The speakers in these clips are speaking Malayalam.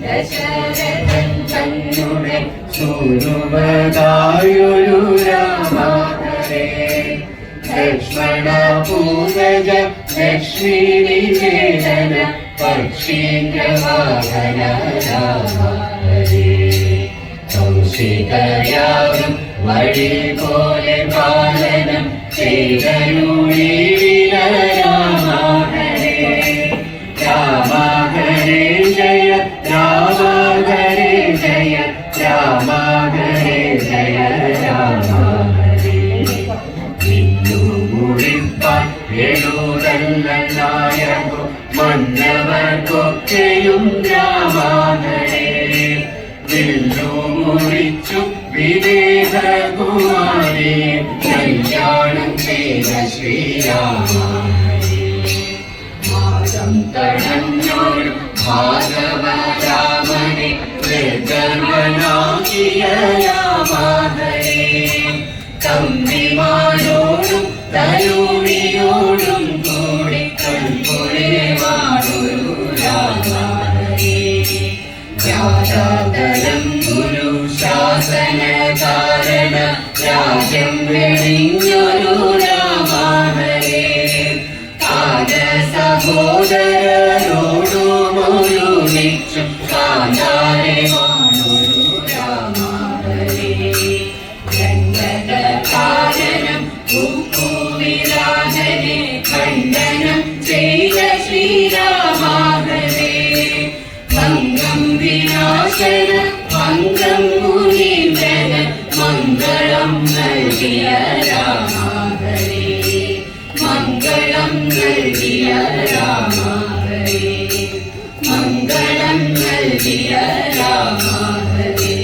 ദശരഥൻ തന്നുടെ സൂനുവതായൊരു രാമ ഹരേ ലക്ഷ്മണ പൂജ ലക്ഷ്മീ നിവേദന പക്ഷീന്ദ്രവാഹന രാമ ഹരേ കൗശികയാകും വഴി പോലെ പാലനം ചെയ്തരുളീല രാമ ഹരേ രാമ ഹരേ ജയ രാമ ഹരേ ജയ രാമ ഹരേ ജയ രാമ ഹരേ മുടിപ്പാൻ എഴുതല്ലായകോ മന്നവർക്കൊക്കെയും രാമ ഹരേ വില്ലു മുറിച്ചു വിദേഹകുമാരി കല്യാണം ചെയ്ത ശ്രീരാമ മാതം തടഞ്ഞോൾ ഭാഗവരാമനെ ഗർവനാക്കിയ രാമ ഹരേ തമ്മിമാരോടും തരുണിയോടും കൂടി കൺപുരേവാണൊരു രാമ ഹരേ ജാതരം ഗുരു ശാസന കാരണ രാജ്യം വെടിഞ്ഞൊരു രാമ ഹരേ കാല സഹോദരരോടും ഒരുമിച്ചും കാന്താരമാണൊരു രാമ ഹരേ ദണ്ഡകാരണം ഉപ്പുവിരാജനെ ഖണ്ഡനം ചെയ്ത ശ്രീരാമ ഹരേ ഭംഗം വിനാശന ഭംഗം മുനീന്ദ്രന മംഗളം നൽകിയ രാമ ഹരേ മംഗളം നൽകിയ രാമ ഹരേ മംഗളം നൽകിയ രാമ ഹരേ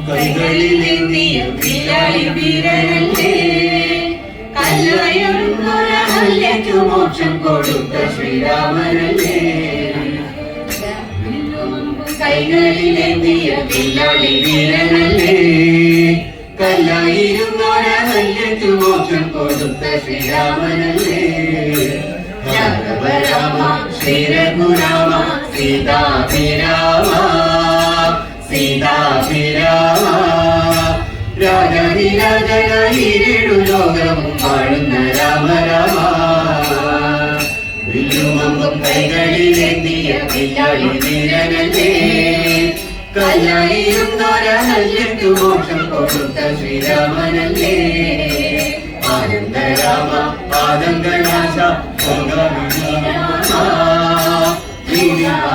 കൈകളിലെത്തിയ വിലായി വീരനല്ലേ കല്ലായൊരുങ്ങൊരഹല്യയ്ക്കു മോക്ഷം കൊടുത്ത ശ്രീരാമനല്ലേ കൈകളിലെത്തിയ വിലായി വീരനല്ലേ കല്ലായിരുന്നൊരഹല്യയ്ക്കു മോക്ഷം കൊടുത്ത ശ്രീരാമനല്ലേ രാഘവ രാമ ശ്രീരഘുരാമ സീതാഭിരാമ സീതാഭിരാമ രാജാതിരാജനായിരേഴു ലോകവും വാഴുന്ന രാമ രാമ വില്ലുമമ്പും കൈകളിലെത്തിയ വില്ലാളി വീരനല്ലേ കല്ലായിരുന്നൊരഹല്യയ്ക്കു മോക്ഷം കൊടുത്ത ശ്രീരാമനല്ലേ ആനന്ദരാമ പാദങ്ങളാശ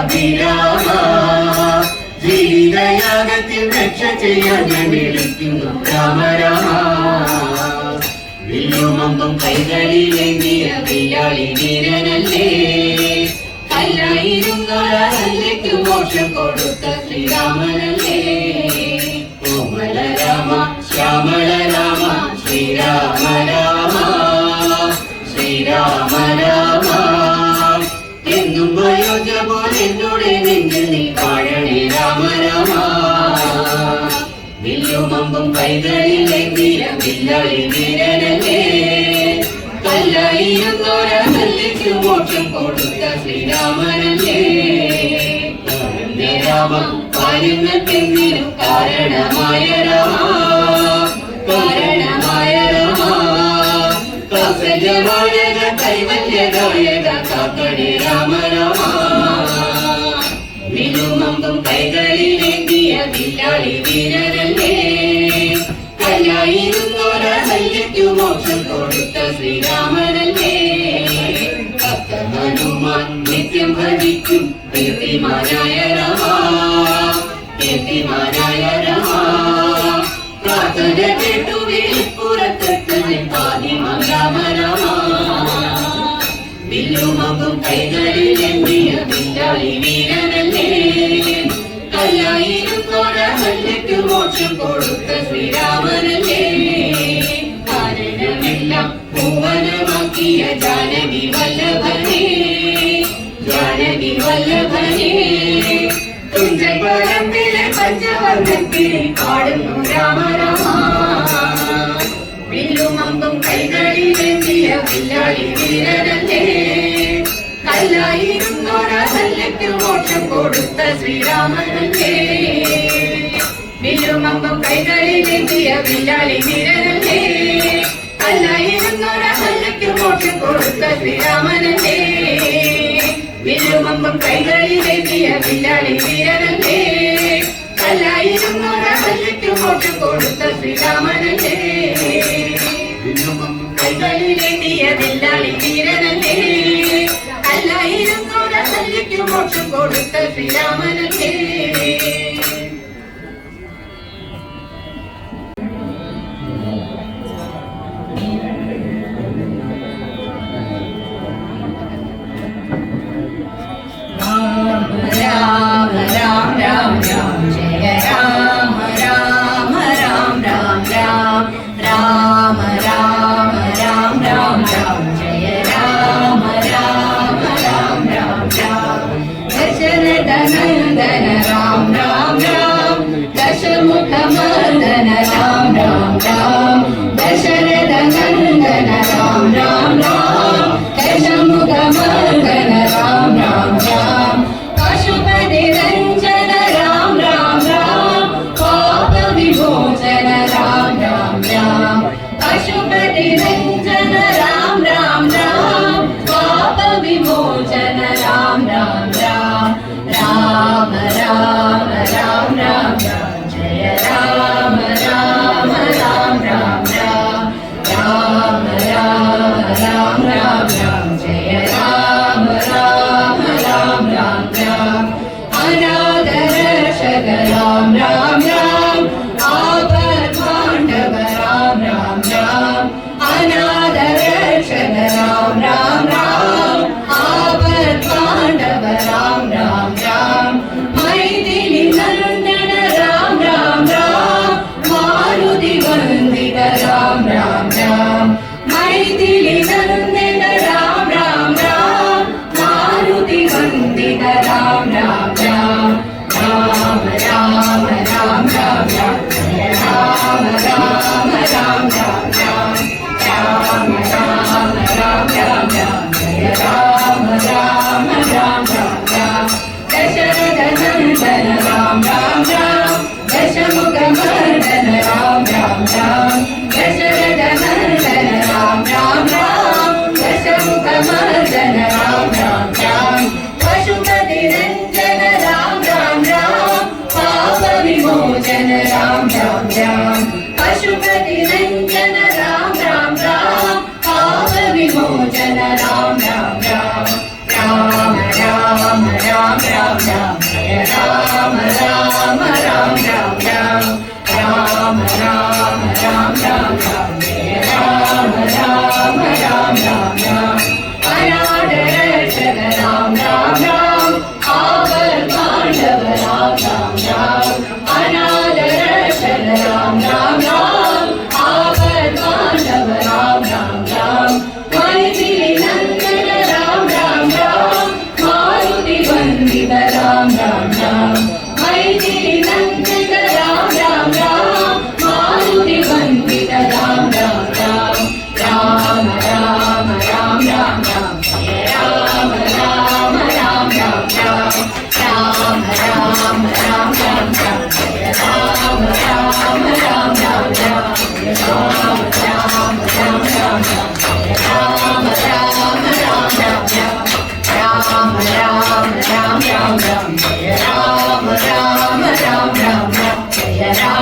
ശ്രീരാമ ജീവിതയാഗത്തിൽ രക്ഷ ചെയ്യാൻ ഞാൻ വിളിക്കുന്നു രാമ രാമ വില്ലുമമ്പും കൈകളിലെന്തിയ വില്ലാളി വീരനല്ലേ കല്ലായിരുന്നൊരഹല്യയ്ക്കു മോക്ഷം കൊടുത്ത ശ്രീരാമനല്ലേ കോമള രാമ ശ്യാമള രാമ ശ്രീരാമ രാമ ശ്രീരാമ രാമ എന്നും വയോജ പോലെ എന്നോടെ നെഞ്ചിൽ നീ വാഴണേ രാമ രാമ വില്ലുമമ്പും കൈകളിലെത്തിയ വില്ലാളി വീരനല്ലേ കല്ലായിരുന്നൊരഹല്യയ്ക്കു മോക്ഷം കൊടുത്ത ശ്രീരാമനല്ലേ രാമ കാര്യങ്ങൾക്കെങ്കിലും കാരണമായ രാമ കാരണമായ രാമ കൗസല്യമായക കൈവല്യദായക കാക്കണേ രാമ രാമ വില്ലുമമ്പും കൈകളിലെത്തിയ വില്ലാളി വീരനല്ലേ കല്ലായി മോക്ഷം കൊടുത്ത ശ്രീരാമനല്ലേ. ഭക്ത ഹനുമാൻ നിത്യം ഭജിക്കും കീർത്തിമാനായ രാമ, കീർത്തിമാനായ രാമ. പ്രാർത്ഥന കേട്ടു വിളിപ്പുറത്തെത്ത് നിൽപ്പാതിമാം രാമ രാമ. വില്ലുമകും കൈകളിലെന്തിയ വില്ലാളി വീരനല്ലേ. കല്ലായിരുന്നോരഹല്യയ്ക്കു മോക്ഷം കൊടുത്ത ശ്രീരാമനല്ലേ. കാരണമെല്ലാം പൂവനമാക്കിയ ജാനകി വല്ലഭനേ, ജാനകി വല്ലഭനേ. തുഞ്ചപ്പറമ്പിലെ പഞ്ചവർണ്ണത്തിൽ പാടുന്നു രാമ രാമ. വില്ലുമമ്പും കൈകളിലെത്തിയ വില്ലാളി വീരനല്ലേ. കല്ലായിരുന്നോരഹല്യയ്ക്കു മോക്ഷം കൊടുത്ത ശ്രീരാമനല്ലേ. വില്ലുമമ്പും കൈകളിലെത്തിയ വില്ലാളി വീരനല്ലേ. കല്ലായിരുന്നോരഹല്യയ്ക്കു മോക്ഷം കൊടുത്ത ശ്രീരാമനല്ലേ. വില്ലുമമ്പും കൈകളിലെത്തിയ വില്ലാളി വീരനല്ലേ. കല്ലായിരുന്നോരഹല്യയ്ക്കു മോക്ഷം കൊടുത്ത ശ്രീരാമനല്ലേ. കൈകളിലെത്തിയ വില്ലാളി വീരനല്ലേ. കല്ലായിരുന്നോരഹല്യയ്ക്കു മോക്ഷം കൊടുത്ത ശ്രീരാമനല്ലേ. രാമ രാം രാം രാം ജയ രാമ രാമ രാം രാം രാം. രാമ രാമ രാം രാം രാം ജയ രാമ രാമ രാം രാം രാം. ദശരഥ നന്ദന രാം രാം രാം. ദശമുഖ മർദന രാം രാം രാം. ദശരഥ നന്ദന രാം രാം രാം. ദശമുഖ മർദന രാം രാം രാം. പശുപതി രഞ്ജന രാം രാം രാം. പാപ വിമോചന രാം രാം രാം. പശുപതി രഞ്ജന രാം രാം രാം. പാപ വിമോചന രാം രാം രാം. രാമ രാമ രാം രാം രാം ജയ രാമ രാമ രാം രാം രാം. രാമ രാമ രാം രാം രാം ജയ രാമ രാമ രാം രാം രാം. അനാഥ രക്ഷക രാം രാം രാം. ആപദ്ബാന്ധവ രാം രാം രാം. അനാഥ രക്ഷക രാം രാം രാം. ആപദ്ബാന്ധവ രാം രാം രാം. മൈഥിലി നന്ദന രാം രാം രാം. മാരുതി വന്ദിത രാം രാം രാം. മൈഥിലി നന്ദന രാം രാം രാം. മാരുതി വന്ദിത രാം രാം രാം. രാമ രാമ രാം രാം രാം ജയ രാമ രാമ രാം രാം രാം. രാമ രാമ രാം രാം രാം ജയ രാമ രാമ രാം രാം രാം. ദശരഥ നന്ദന രാം രാം രാം. ദശമുഖ മർദന രാം രാം രാം. ദശരഥ നന്ദന രാം രാം രാം. ദശമുഖ മർദന രാം രാം രാം. പശുപതി രഞ്ജന രാം രാം രാം. പാപ വിമോചന രാം രാം രാം. പശുപതി രഞ്ജന രാം രാം രാം. പാപ വിമോചന രാം രാം രാം. രാമ രാമ രാം രാം രാം ജയ രാമ രാമ രാം രാം രാം. രാമ രാമ രാം രാം രാം ജയ രാമ രാമ രാം രാം രാം. അനാഥ രക്ഷക രാം രാം രാം. ആപദ്ബാന്ധവ രാം രാം രാം. അനാഥ രക്ഷക രാം രാം രാം. ആപദ്ബാന്ധവ രാം രാം രാം. മൈഥിലി നന്ദന രാം രാം രാം. മാരുതി വന്ദിത രാം രാം രാം. മൈഥിലി നന്ദന രാം രാം രാം. മാരുതി വന്ദിത രാം രാം രാം. രാമ രാമ രാം രാം രാം ജയ രാമ രാമ രാം രാം രാം. രാമ രാമ രാം രാം രാം ജയ രാമ രാമ രാം രാം രാം. രാമ രാമ രാം രാം രാം ജയ രാമ രാമ രാം രാം രാം. രാമ രാമ രാം രാം രാം ജയ രാമ രാമ രാം രാം രാം. ജയ രാമ